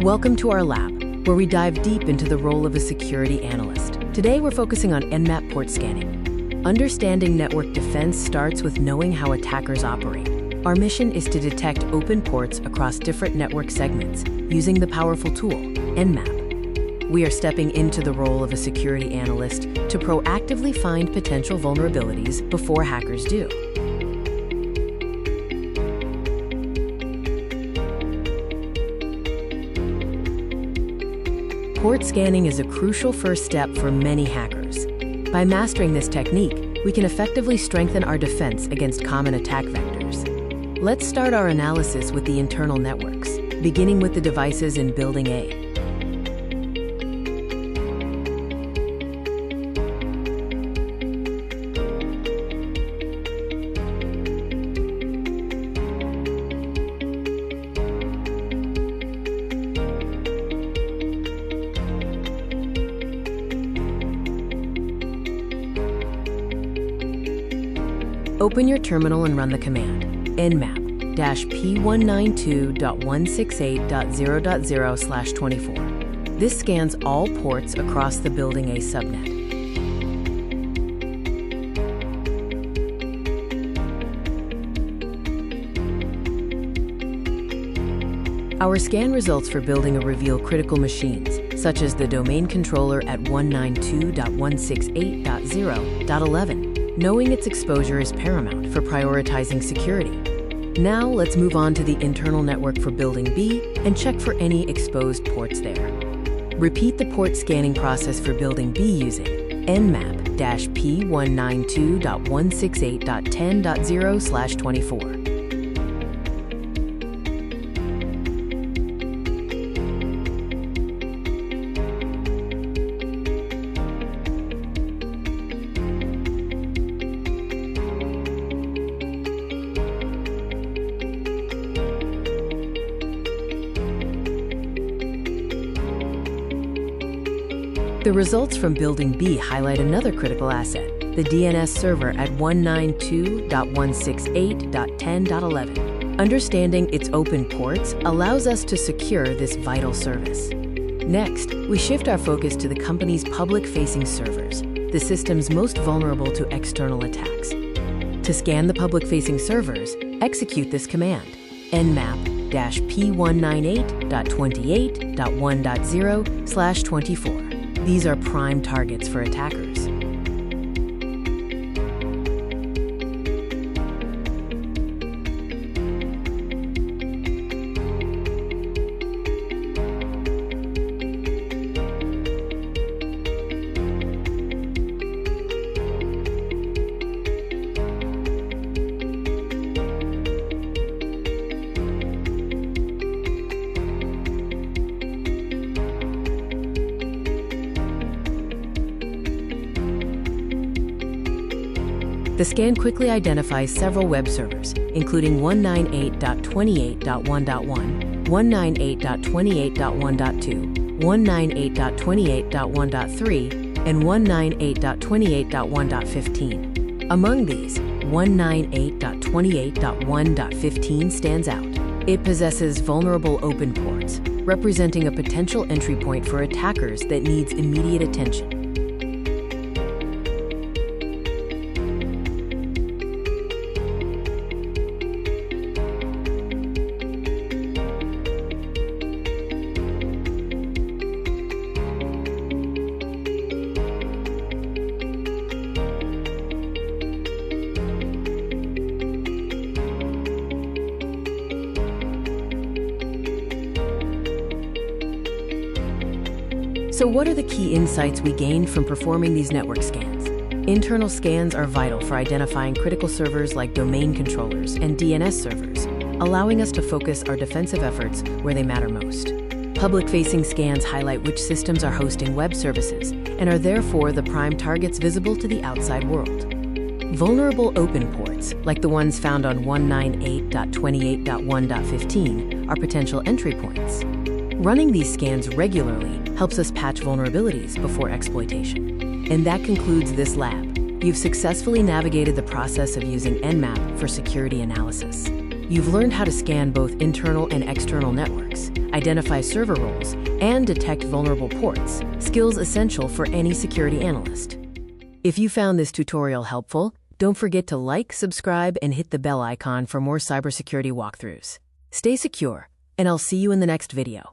Welcome to our lab, where we dive deep into the role of a security analyst. Today, we're focusing on Nmap port scanning. Understanding network defense starts with knowing how attackers operate. Our mission is to detect open ports across different network segments using the powerful tool, Nmap. We are stepping into the role of a security analyst to proactively find potential vulnerabilities before hackers do. Port scanning is a crucial first step for many hackers. By mastering this technique, we can effectively strengthen our defense against common attack vectors. Let's start our analysis with the internal networks, beginning with the devices in Building A. Open your terminal and run the command nmap-p192.168.0.0/24. This scans all ports across the Building A subnet. Our scan results for Building A reveal critical machines, such as the domain controller at 192.168.0.11. Knowing its exposure is paramount for prioritizing security. Now let's move on to the internal network for Building B and check for any exposed ports there. Repeat the port scanning process for Building B using nmap-p192.168.10.0/24. The results from Building B highlight another critical asset, the DNS server at 192.168.10.11. Understanding its open ports allows us to secure this vital service. Next, we shift our focus to the company's public-facing servers, the systems most vulnerable to external attacks. To scan the public-facing servers, execute this command, nmap-p198.28.1.0/24. These are prime targets for attackers. The scan quickly identifies several web servers, including 198.28.1.1, 198.28.1.2, 198.28.1.3, and 198.28.1.15. Among these, 198.28.1.15 stands out. It possesses vulnerable open ports, representing a potential entry point for attackers that needs immediate attention. So what are the key insights we gained from performing these network scans? Internal scans are vital for identifying critical servers like domain controllers and DNS servers, allowing us to focus our defensive efforts where they matter most. Public-facing scans highlight which systems are hosting web services and are therefore the prime targets visible to the outside world. Vulnerable open ports, like the ones found on 198.28.1.15, are potential entry points. Running these scans regularly helps us patch vulnerabilities before exploitation. And that concludes this lab. You've successfully navigated the process of using Nmap for security analysis. You've learned how to scan both internal and external networks, identify server roles, and detect vulnerable ports, skills essential for any security analyst. If you found this tutorial helpful, don't forget to like, subscribe, and hit the bell icon for more cybersecurity walkthroughs. Stay secure, and I'll see you in the next video.